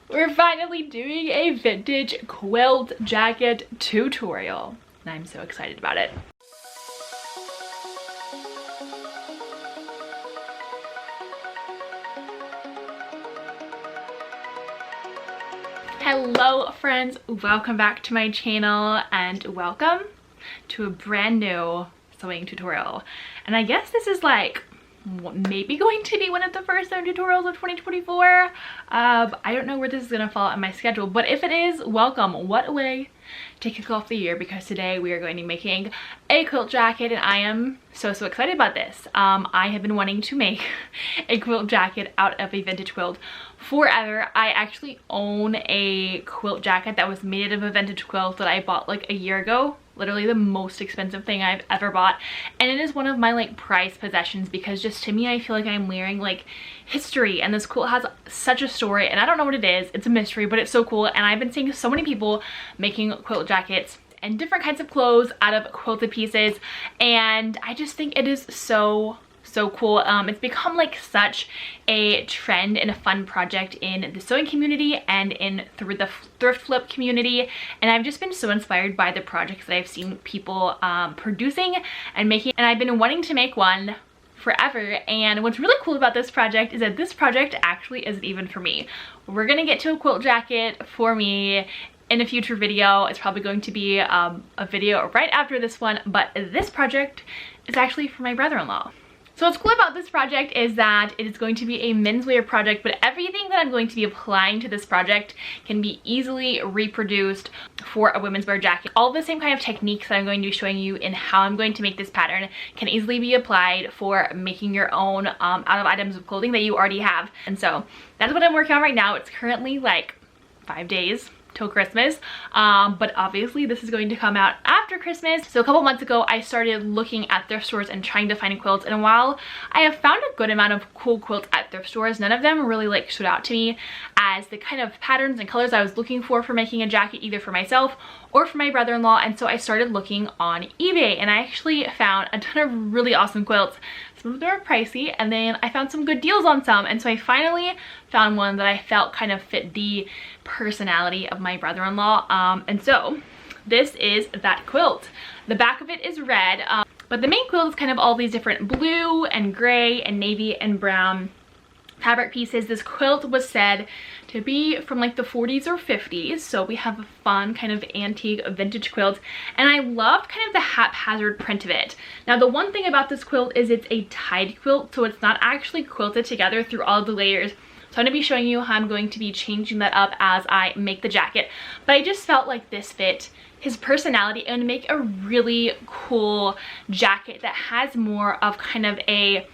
We're finally doing a vintage quilt jacket tutorial, and I'm so excited about it. Hello friends, welcome back to my channel and welcome to a brand new sewing tutorial. And I guess this is like maybe going to be one of the first sewing tutorials of 2024. I don't know where this is gonna fall on my schedule, but if it is, welcome. What a way to kick off the year, because today we are going to be making a quilt jacket and I am so excited about this. I have been wanting to make a quilt jacket out of a vintage quilt forever. I actually own a quilt jacket that was made out of a vintage quilt that I bought like a year ago. Literally the most expensive thing I've ever bought, and it is one of my like prized possessions because just to me I feel like I'm wearing like history, and this quilt has such a story and I don't know what it is. It's a mystery, but it's so cool. And I've been seeing so many people making quilt jackets and different kinds of clothes out of quilted pieces, and I just think it is so cool. It's become like such a trend and a fun project in the sewing community and through the thrift flip community, and I've just been so inspired by the projects that I've seen people producing and making, and I've been wanting to make one forever. And what's really cool about this project is that this project actually isn't even for me. We're gonna get to a quilt jacket for me in a future video. It's probably going to be a video right after this one, but this project is actually for my brother-in-law. So what's cool about this project is that it is going to be a menswear project, but everything that I'm going to be applying to this project can be easily reproduced for a women's wear jacket. All the same kind of techniques that I'm going to be showing you in how I'm going to make this pattern can easily be applied for making your own out of items of clothing that you already have. And so that's what I'm working on right now. It's currently like 5 days till Christmas, but obviously this is going to come out after Christmas. So a couple months ago I started looking at thrift stores and trying to find quilts, and while I have found a good amount of cool quilts at thrift stores, none of them really like stood out to me as the kind of patterns and colors I was looking for making a jacket, either for myself or for my brother-in-law. And so I started looking on eBay, and I actually found a ton of really awesome quilts. Some of them are pricey, and then I found some good deals on some, and so I finally found one that I felt kind of fit the personality of my brother-in-law. And so this is that quilt. The back of it is red, but the main quilt is kind of all these different blue and gray and navy and brown fabric pieces. This quilt was said to be from like the 40s or 50s, so we have a fun kind of antique vintage quilt, and I loved kind of the haphazard print of it. Now the one thing about this quilt is it's a tied quilt, so it's not actually quilted together through all of the layers. So I'm going to be showing you how I'm going to be changing that up as I make the jacket, but I just felt like this fit his personality and make a really cool jacket that has more of kind of a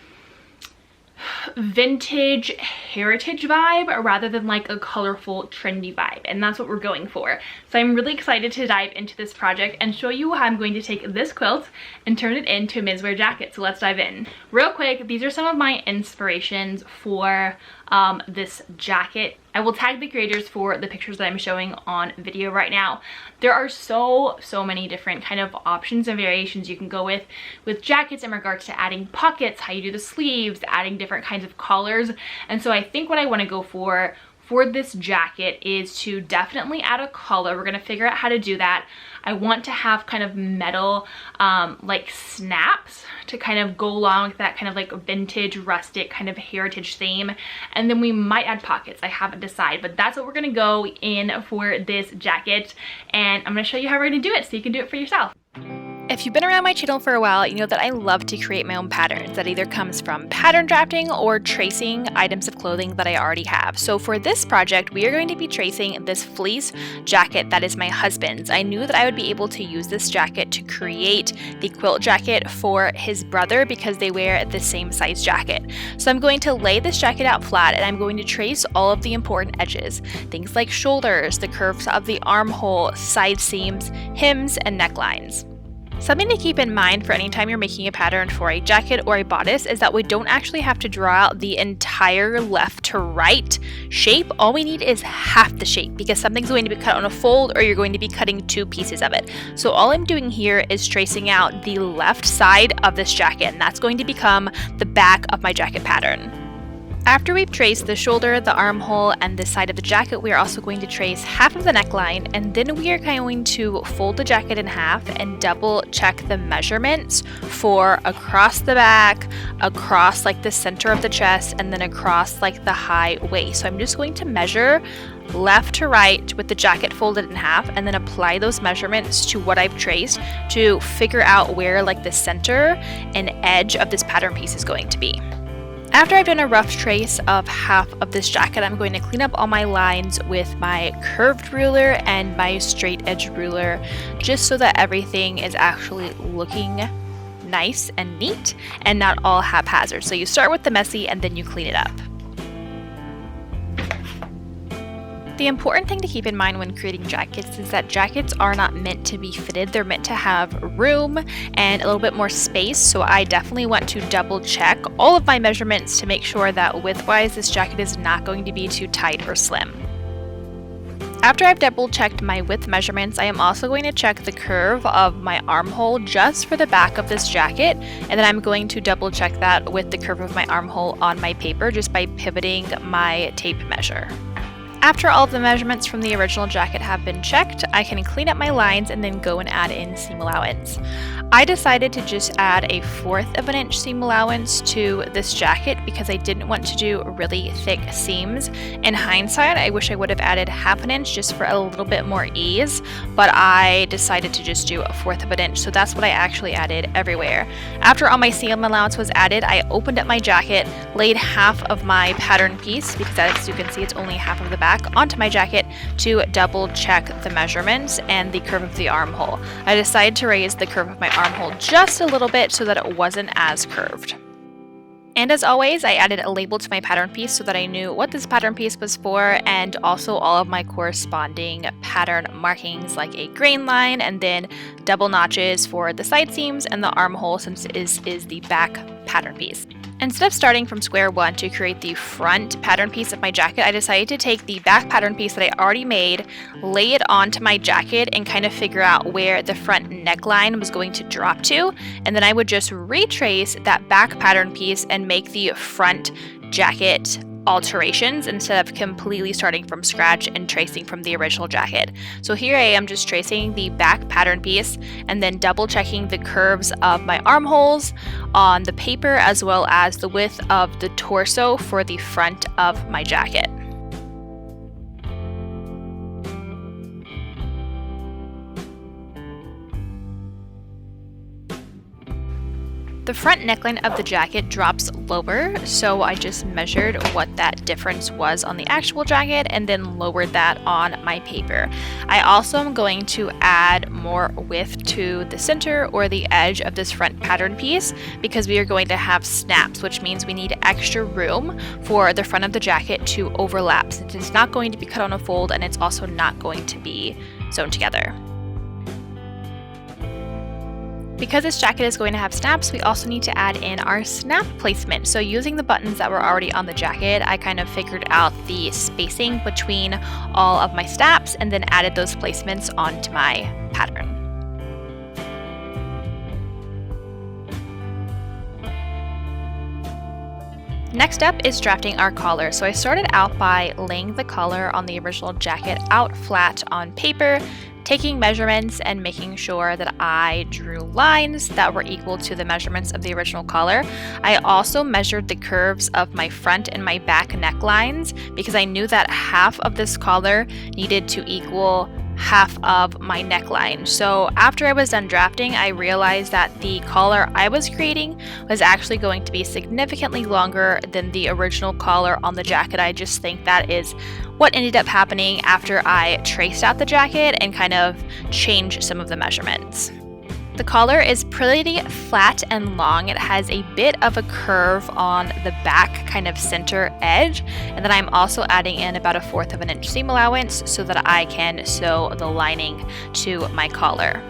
vintage heritage vibe rather than like a colorful trendy vibe, and that's what we're going for. So I'm really excited to dive into this project and show you how I'm going to take this quilt and turn it into a menswear jacket. So let's dive in. Real quick, these are some of my inspirations for this jacket. I will tag the creators for the pictures that I'm showing on video right now. There are so many different kind of options and variations you can go with jackets in regards to adding pockets, how you do the sleeves, adding different kinds of collars. And so I think what I want to go for this jacket is to definitely add a collar. We're going to figure out how to do that. I want to have kind of metal like snaps to kind of go along with that kind of like vintage rustic kind of heritage theme, and then we might add pockets. I haven't decided, but that's what we're going to go in for this jacket, and I'm going to show you how we're going to do it so you can do it for yourself. If you've been around my channel for a while, you know that I love to create my own patterns. That either comes from pattern drafting or tracing items of clothing that I already have. So for this project, we are going to be tracing this fleece jacket that is my husband's. I knew that I would be able to use this jacket to create the quilt jacket for his brother because they wear the same size jacket. So I'm going to lay this jacket out flat, and I'm going to trace all of the important edges. Things like shoulders, the curves of the armhole, side seams, hems, and necklines. Something to keep in mind for any time you're making a pattern for a jacket or a bodice is that we don't actually have to draw out the entire left to right shape. All we need is half the shape because something's going to be cut on a fold or you're going to be cutting two pieces of it. So all I'm doing here is tracing out the left side of this jacket, and that's going to become the back of my jacket pattern. After we've traced the shoulder, the armhole, and the side of the jacket, we are also going to trace half of the neckline, and then we are going to fold the jacket in half and double check the measurements for across the back, across like the center of the chest, and then across like the high waist. So I'm just going to measure left to right with the jacket folded in half and then apply those measurements to what I've traced to figure out where like the center and edge of this pattern piece is going to be. After I've done a rough trace of half of this jacket, I'm going to clean up all my lines with my curved ruler and my straight edge ruler, just so that everything is actually looking nice and neat and not all haphazard. So you start with the messy and then you clean it up. The important thing to keep in mind when creating jackets is that jackets are not meant to be fitted. They're meant to have room and a little bit more space. So I definitely want to double check all of my measurements to make sure that width-wise this jacket is not going to be too tight or slim. After I've double checked my width measurements, I am also going to check the curve of my armhole just for the back of this jacket, and then I'm going to double check that with the curve of my armhole on my paper just by pivoting my tape measure. After all of the measurements from the original jacket have been checked, I can clean up my lines and then go and add in seam allowance. I decided to just add a 1/4 of an inch seam allowance to this jacket because I didn't want to do really thick seams. In hindsight, I wish I would have added 1/2 inch just for a little bit more ease, but I decided to just do a 1/4 of an inch, so that's what I actually added everywhere. After all my seam allowance was added, I opened up my jacket, laid half of my pattern piece, because as you can see it's only half of the back, onto my jacket to double check the measurements and the curve of the armhole. I decided to raise the curve of my armhole just a little bit so that it wasn't as curved. And as always, I added a label to my pattern piece so that I knew what this pattern piece was for, and also all of my corresponding pattern markings like a grain line and then double notches for the side seams and the armhole since it is the back pattern piece. Instead of starting from square one to create the front pattern piece of my jacket, I decided to take the back pattern piece that I already made, lay it onto my jacket, and kind of figure out where the front neckline was going to drop to, and then I would just retrace that back pattern piece and make the front jacket alterations instead of completely starting from scratch and tracing from the original jacket. So here I am just tracing the back pattern piece and then double checking the curves of my armholes on the paper as well as the width of the torso for the front of my jacket. The front neckline of the jacket drops lower, so I just measured what that difference was on the actual jacket and then lowered that on my paper. I also am going to add more width to the center or the edge of this front pattern piece because we are going to have snaps, which means we need extra room for the front of the jacket to overlap since it's not going to be cut on a fold and it's also not going to be sewn together. Because this jacket is going to have snaps, we also need to add in our snap placement. So using the buttons that were already on the jacket, I kind of figured out the spacing between all of my snaps and then added those placements onto my pattern. Next up is drafting our collar. So I started out by laying the collar on the original jacket out flat on paper, taking measurements and making sure that I drew lines that were equal to the measurements of the original collar. I also measured the curves of my front and my back necklines because I knew that half of this collar needed to equal half of my neckline. So after I was done drafting, I realized that the collar I was creating was actually going to be significantly longer than the original collar on the jacket. I just think that is what ended up happening after I traced out the jacket and kind of changed some of the measurements. The collar is pretty flat and long. It has a bit of a curve on the back kind of center edge, and then I'm also adding in about a 1/4 of an inch seam allowance so that I can sew the lining to my collar.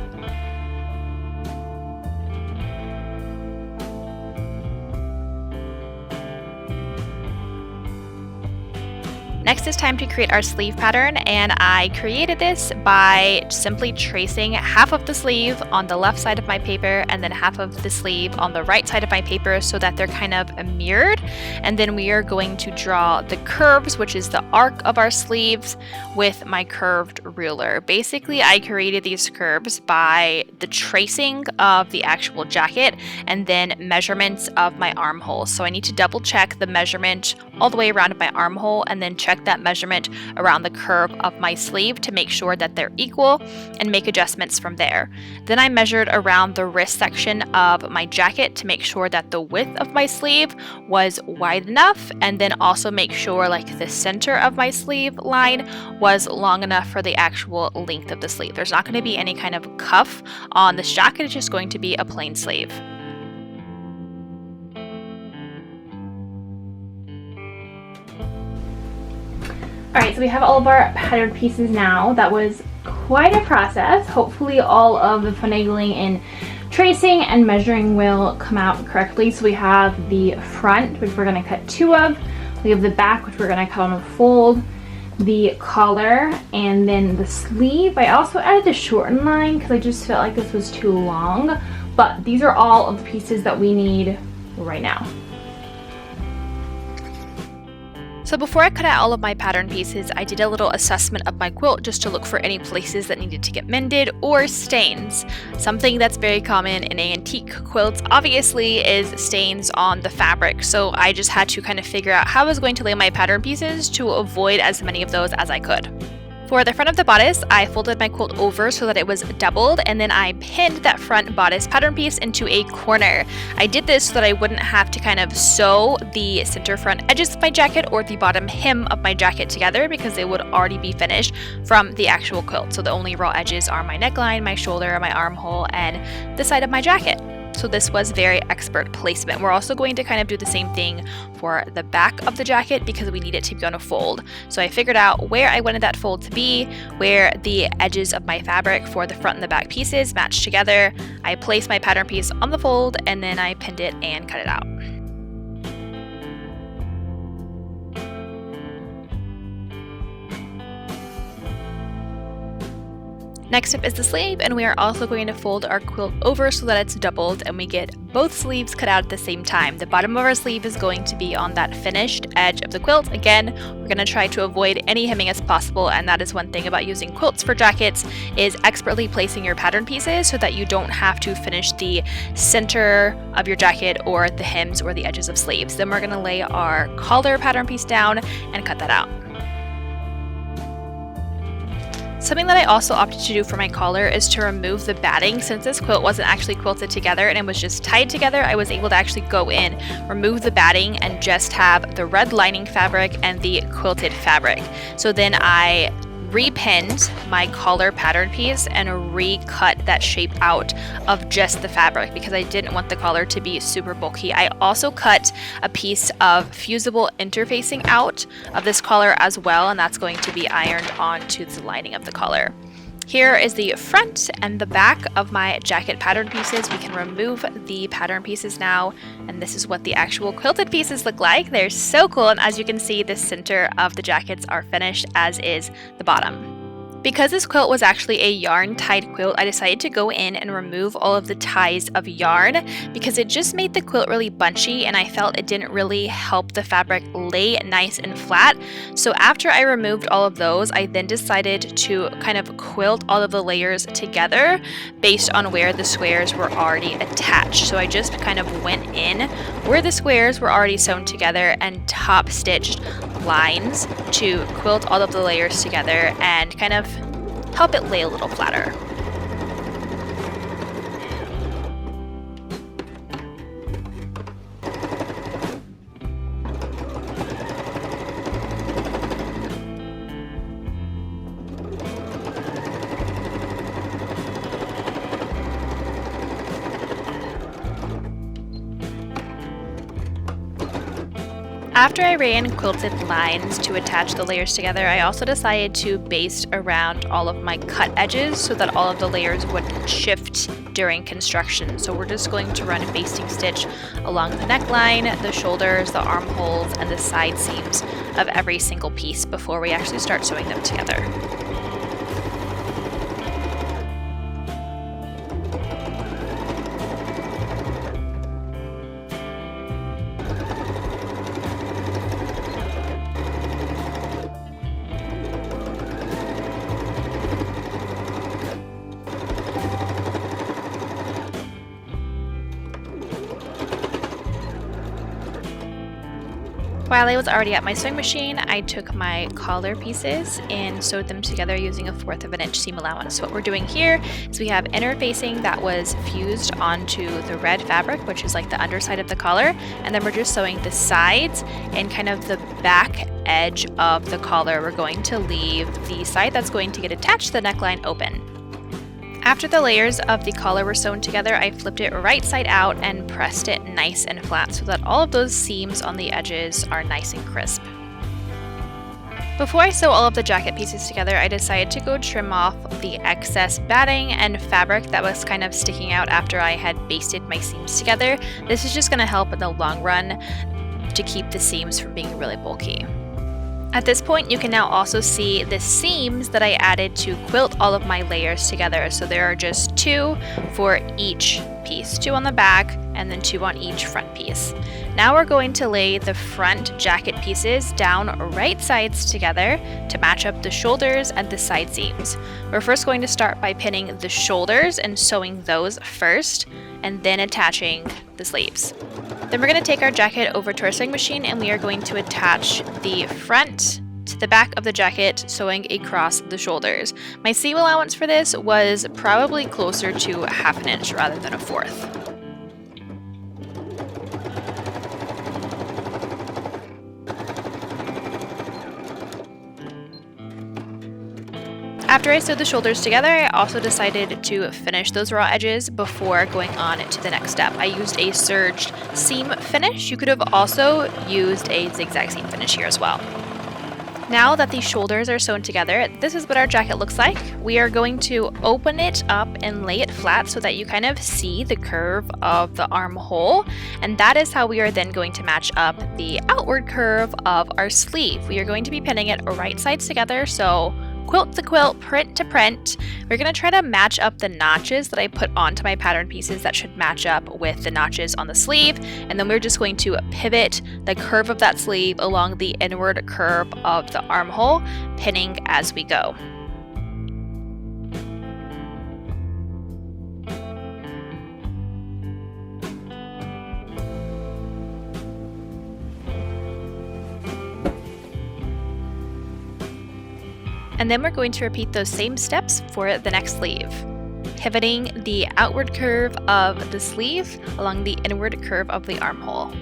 Next it's time to create our sleeve pattern, and I created this by simply tracing half of the sleeve on the left side of my paper and then half of the sleeve on the right side of my paper so that they're kind of mirrored. And then we are going to draw the curves, which is the arc of our sleeves, with my curved ruler. Basically, I created these curves by the tracing of the actual jacket and then measurements of my armhole. So I need to double check the measurement all the way around my armhole and then check that measurement around the curve of my sleeve to make sure that they're equal and make adjustments from there. Then I measured around the wrist section of my jacket to make sure that the width of my sleeve was wide enough, and then also make sure like the center of my sleeve line was long enough for the actual length of the sleeve. There's not going to be any kind of cuff on this jacket, it's just going to be a plain sleeve. Alright, so we have all of our patterned pieces now. That was quite a process. Hopefully all of the finagling and tracing and measuring will come out correctly. So we have the front, which we're going to cut 2 of. We have the back, which we're going to cut on a fold. The collar, and then the sleeve. I also added the shortened line because I just felt like this was too long. But these are all of the pieces that we need right now. So before I cut out all of my pattern pieces, I did a little assessment of my quilt just to look for any places that needed to get mended or stains. Something that's very common in antique quilts obviously is stains on the fabric, so I just had to kind of figure out how I was going to lay my pattern pieces to avoid as many of those as I could. For the front of the bodice, I folded my quilt over so that it was doubled, and then I pinned that front bodice pattern piece into a corner. I did this so that I wouldn't have to kind of sew the center front edges of my jacket or the bottom hem of my jacket together because they would already be finished from the actual quilt. So the only raw edges are my neckline, my shoulder, my armhole, and the side of my jacket. So this was very expert placement. We're also going to kind of do the same thing for the back of the jacket because we need it to be on a fold. So I figured out where I wanted that fold to be, where the edges of my fabric for the front and the back pieces matched together. I placed my pattern piece on the fold and then I pinned it and cut it out. Next up is the sleeve, and we are also going to fold our quilt over so that it's doubled and we get both sleeves cut out at the same time. The bottom of our sleeve is going to be on that finished edge of the quilt. Again, we're going to try to avoid any hemming as possible, and that is one thing about using quilts for jackets is expertly placing your pattern pieces so that you don't have to finish the center of your jacket or the hems or the edges of sleeves. Then we're going to lay our collar pattern piece down and cut that out. Something that I also opted to do for my collar is to remove the batting. Since this quilt wasn't actually quilted together and it was just tied together, I was able to actually go in, remove the batting, and just have the red lining fabric and the quilted fabric. So then I repinned my collar pattern piece and recut that shape out of just the fabric because I didn't want the collar to be super bulky. I also cut a piece of fusible interfacing out of this collar as well, and that's going to be ironed onto the lining of the collar. Here is the front and the back of my jacket pattern pieces. We can remove the pattern pieces now, and this is what the actual quilted pieces look like. They're so cool, and as you can see, the center of the jackets are finished, as is the bottom. Because this quilt was actually a yarn tied quilt, I decided to go in and remove all of the ties of yarn because it just made the quilt really bunchy and I felt it didn't really help the fabric lay nice and flat. So after I removed all of those, I then decided to kind of quilt all of the layers together based on where the squares were already attached. So I just kind of went in where the squares were already sewn together and top stitched lines to quilt all of the layers together and kind of help it lay a little flatter. After I ran quilted lines to attach the layers together, I also decided to baste around all of my cut edges so that all of the layers wouldn't shift during construction. So we're just going to run a basting stitch along the neckline, the shoulders, the armholes, and the side seams of every single piece before we actually start sewing them together. While I was already at my sewing machine, I took my collar pieces and sewed them together using a 1/4 of an inch seam allowance. So what we're doing here is we have inner facing that was fused onto the red fabric, which is like the underside of the collar, and then we're just sewing the sides and kind of the back edge of the collar. We're going to leave the side that's going to get attached to the neckline open. After the layers of the collar were sewn together, I flipped it right side out and pressed it nice and flat so that all of those seams on the edges are nice and crisp. Before I sew all of the jacket pieces together, I decided to go trim off the excess batting and fabric that was kind of sticking out after I had basted my seams together. This is just going to help in the long run to keep the seams from being really bulky. At this point, you can now also see the seams that I added to quilt all of my layers together. So there are just 2 for each piece, 2 on the back and then 2 on each front piece. Now we're going to lay the front jacket pieces down right sides together to match up the shoulders and the side seams. We're first going to start by pinning the shoulders and sewing those first, and then attaching the sleeves. Then we're going to take our jacket over to our sewing machine and we are going to attach the front to the back of the jacket, sewing across the shoulders. My seam allowance for this was probably closer to 1/2 inch rather than 1/4. After I sewed the shoulders together, I also decided to finish those raw edges before going on to the next step. I used a serged seam finish. You could have also used a zigzag seam finish here as well. Now that the shoulders are sewn together, this is what our jacket looks like. We are going to open it up and lay it flat so that you kind of see the curve of the armhole, and that is how we are then going to match up the outward curve of our sleeve. We are going to be pinning it right sides together, so quilt to quilt, print to print. We're going to try to match up the notches that I put onto my pattern pieces that should match up with the notches on the sleeve, and then we're just going to pivot the curve of that sleeve along the inward curve of the armhole, pinning as we go. And then we're going to repeat those same steps for the next sleeve, pivoting the outward curve of the sleeve along the inward curve of the armhole.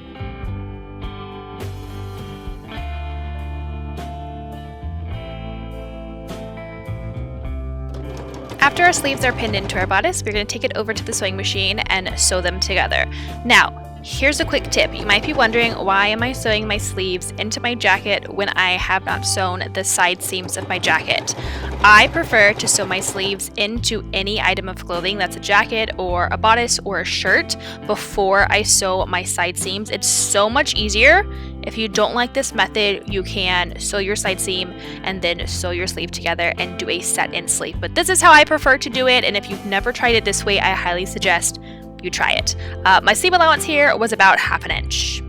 After our sleeves are pinned into our bodice, we're going to take it over to the sewing machine and sew them together. Now, here's a quick tip. You might be wondering, why am I sewing my sleeves into my jacket when I have not sewn the side seams of my jacket? I prefer to sew my sleeves into any item of clothing that's a jacket or a bodice or a shirt before I sew my side seams. It's so much easier. If you don't like this method, you can sew your side seam and then sew your sleeve together and do a set-in sleeve. But this is how I prefer to do it, and if you've never tried it this way, I highly suggest you try it. My seam allowance here was about 1/2 inch.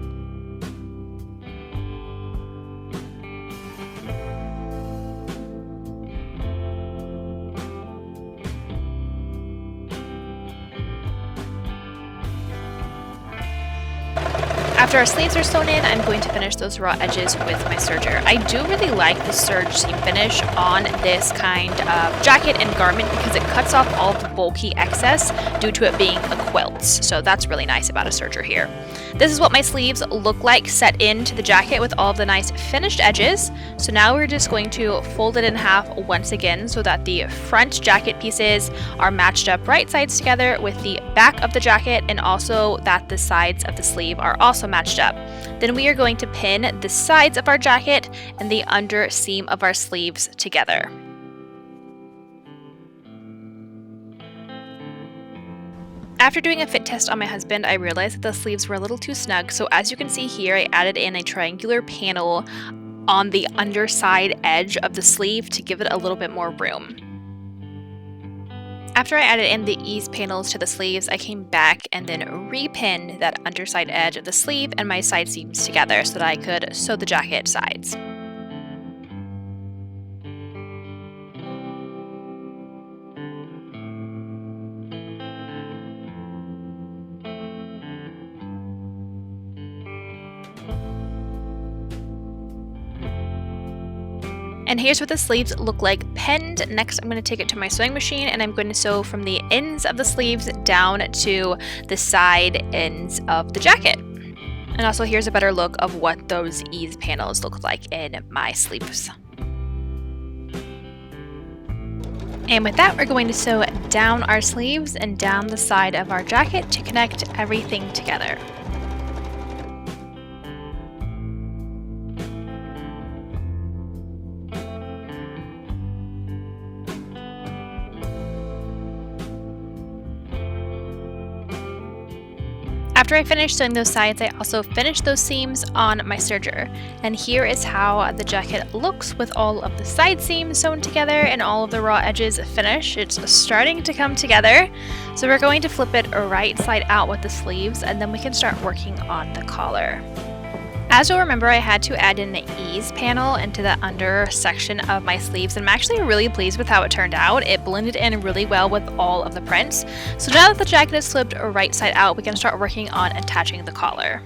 After our sleeves are sewn in, I'm going to finish those raw edges with my serger. I do really like the serge seam finish on this kind of jacket and garment because it cuts off all the bulky excess due to it being a quilt. fits. So that's really nice about a serger here. This is what my sleeves look like set into the jacket with all of the nice finished edges. So now we're just going to fold it in half once again so that the front jacket pieces are matched up right sides together with the back of the jacket, and also that the sides of the sleeve are also matched up. Then we are going to pin the sides of our jacket and the under seam of our sleeves together. After doing a fit test on my husband, I realized that the sleeves were a little too snug, so as you can see here, I added in a triangular panel on the underside edge of the sleeve to give it a little bit more room. After I added in the ease panels to the sleeves, I came back and then repinned that underside edge of the sleeve and my side seams together so that I could sew the jacket sides. And here's what the sleeves look like pinned. Next, I'm going to take it to my sewing machine and I'm going to sew from the ends of the sleeves down to the side ends of the jacket. And also here's a better look of what those ease panels look like in my sleeves. And with that, we're going to sew down our sleeves and down the side of our jacket to connect everything together. After I finished sewing those sides, I also finished those seams on my serger. And here is how the jacket looks with all of the side seams sewn together and all of the raw edges finished. It's starting to come together. So we're going to flip it right side out with the sleeves, and then we can start working on the collar. As you'll remember, I had to add in the ease panel into the under section of my sleeves, and I'm actually really pleased with how it turned out. It blended in really well with all of the prints. So now that the jacket is flipped right side out, we can start working on attaching the collar.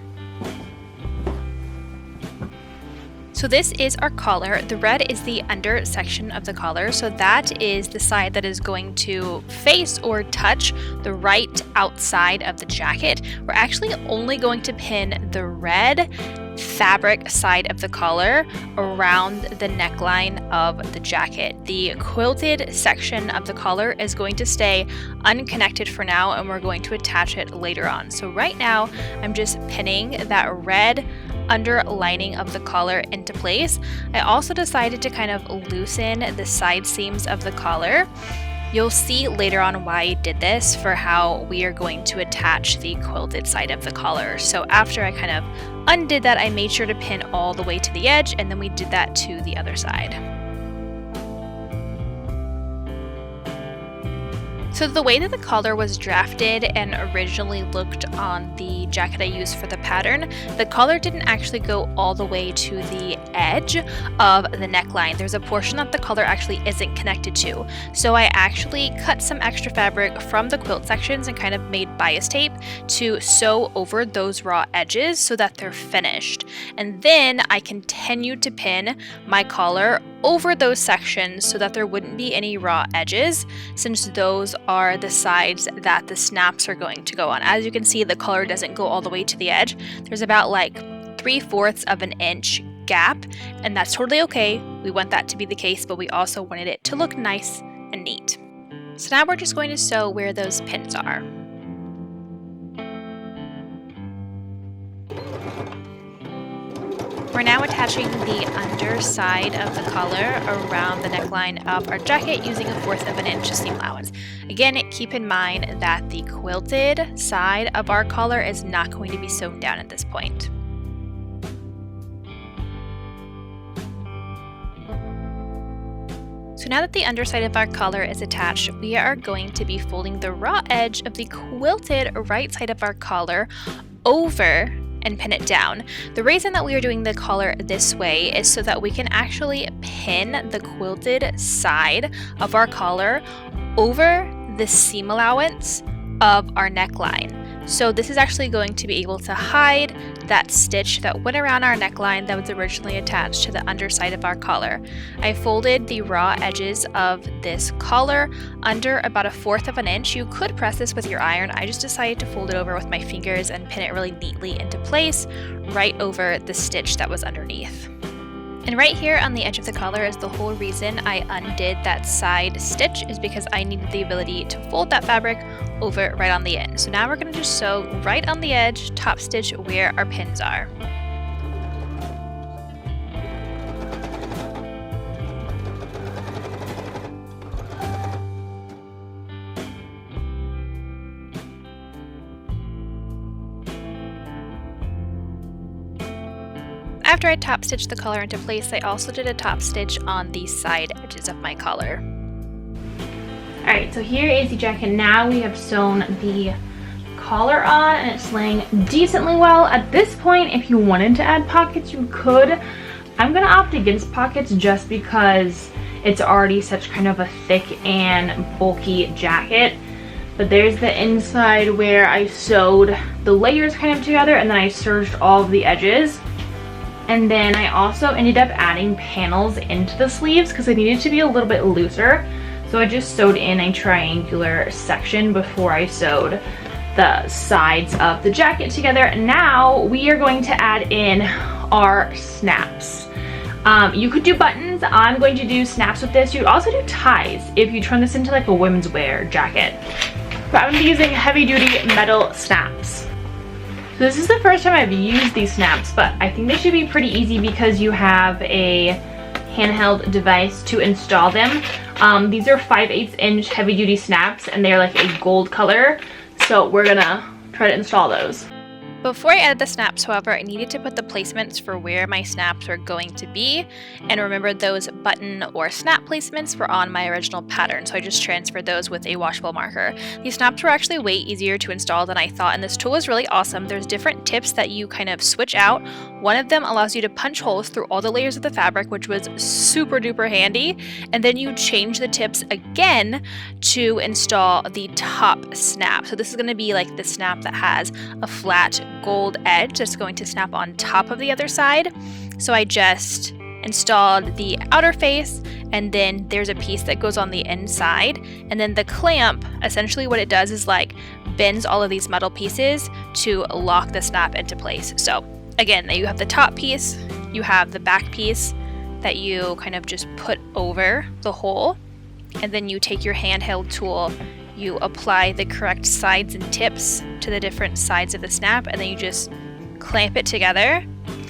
So this is our collar. The red is the under section of the collar, so that is the side that is going to face or touch the right outside of the jacket. We're actually only going to pin the red fabric side of the collar around the neckline of the jacket. The quilted section of the collar is going to stay unconnected for now, and we're going to attach it later on. So right now I'm just pinning that red underlining of the collar into place. I also decided to kind of loosen the side seams of the collar. You'll see later on why I did this for how we are going to attach the quilted side of the collar. So after I kind of undid that, I made sure to pin all the way to the edge, and then we did that to the other side. So the way that the collar was drafted and originally looked on the jacket I used for the pattern, the collar didn't actually go all the way to the edge of the neckline. There's a portion that the collar actually isn't connected to. So I actually cut some extra fabric from the quilt sections and kind of made bias tape to sew over those raw edges so that they're finished. And then I continued to pin my collar over those sections so that there wouldn't be any raw edges, since those are the sides that the snaps are going to go on. As you can see, the collar doesn't go all the way to the edge. There's about like 3/4 of an inch gap, and that's totally okay. We want that to be the case, but we also wanted it to look nice and neat. So now we're just going to sew where those pins are. We're now attaching the underside of the collar around the neckline of our jacket using 1/4 of an inch seam allowance. Again, keep in mind that the quilted side of our collar is not going to be sewn down at this point. So now that the underside of our collar is attached, we are going to be folding the raw edge of the quilted right side of our collar over and pin it down. The reason that we are doing the collar this way is so that we can actually pin the quilted side of our collar over the seam allowance of our neckline. So this is actually going to be able to hide that stitch that went around our neckline that was originally attached to the underside of our collar. I folded the raw edges of this collar under about 1/4 of an inch. You could press this with your iron. I just decided to fold it over with my fingers and pin it really neatly into place right over the stitch that was underneath. And right here on the edge of the collar is the whole reason I undid that side stitch, is because I needed the ability to fold that fabric over right on the end. So now we're going to just sew right on the edge, top stitch where our pins are. After I top stitched the collar into place, I also did a top stitch on the side edges of my collar. Alright, so here is the jacket. Now we have sewn the collar on and it's laying decently well. At this point, if you wanted to add pockets, you could. I'm gonna opt against pockets just because it's already such kind of a thick and bulky jacket. But there's the inside where I sewed the layers kind of together and then I serged all of the edges. And then I also ended up adding panels into the sleeves because they needed to be a little bit looser. So I just sewed in a triangular section before I sewed the sides of the jacket together. And now we are going to add in our snaps. You could do buttons. I'm going to do snaps with this. You could also do ties if you turn this into like a women's wear jacket. But I'm going to be using heavy duty metal snaps. So this is the first time I've used these snaps, but I think they should be pretty easy because you have a handheld device to install them. These are 5/8 inch heavy duty snaps and they're like a gold color. So we're gonna try to install those. Before I added the snaps, however, I needed to put the placements for where my snaps were going to be. And remember, those button or snap placements were on my original pattern, so I just transferred those with a washable marker. These snaps were actually way easier to install than I thought, and this tool is really awesome. There's different tips that you kind of switch out. One of them allows you to punch holes through all the layers of the fabric, which was super duper handy. And then you change the tips again to install the top snap. So this is going to be like the snap that has a flat gold edge that's going to snap on top of the other side. So I just installed the outer face, and then there's a piece that goes on the inside, and then the clamp, essentially what it does is like bends all of these metal pieces to lock the snap into place. So again, you have the top piece, you have the back piece that you kind of just put over the hole, and then you take your handheld tool, you apply the correct sides and tips to the different sides of the snap, and then you just clamp it together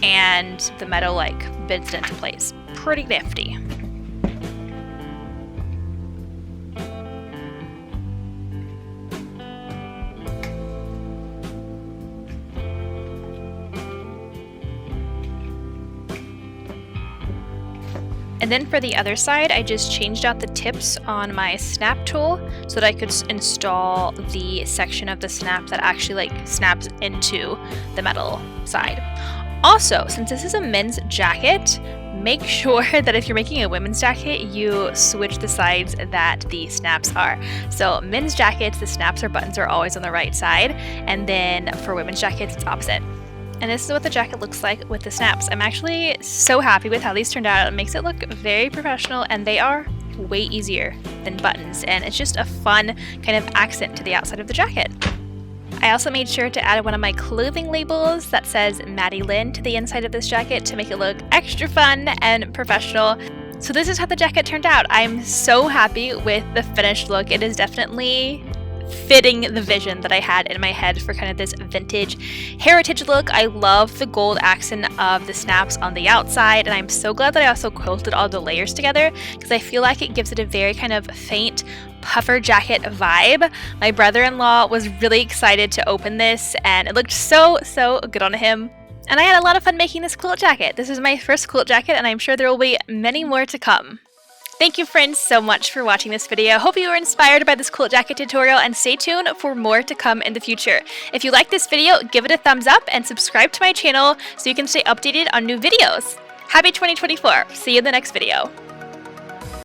and the metal like bends it into place. Pretty nifty. And then for the other side, I just changed out the tips on my snap tool so that I could install the section of the snap that actually like snaps into the metal side. Also, since this is a men's jacket, make sure that if you're making a women's jacket, you switch the sides that the snaps are. So men's jackets, the snaps or buttons are always on the right side, and then for women's jackets, it's opposite. And this is what the jacket looks like with the snaps. I'm actually so happy with how these turned out. It makes it look very professional, and they are way easier than buttons, and it's just a fun kind of accent to the outside of the jacket. I also made sure to add one of my clothing labels that says Maddie Lynn to the inside of this jacket to make it look extra fun and professional. So this is how the jacket turned out. I'm so happy with the finished look. It is definitely fitting the vision that I had in my head for kind of this vintage heritage look. I love the gold accent of the snaps on the outside, and I'm so glad that I also quilted all the layers together because I feel like it gives it a very kind of faint puffer jacket vibe. My brother-in-law was really excited to open this, and it looked so good on him. And I had a lot of fun making this quilt jacket. This is my first quilt jacket, and I'm sure there will be many more to come. Thank you friends so much for watching this video. Hope you were inspired by this quilt jacket tutorial, and stay tuned for more to come in the future. If you like this video, give it a thumbs up and subscribe to my channel so you can stay updated on new videos. Happy 2024. See you in the next video.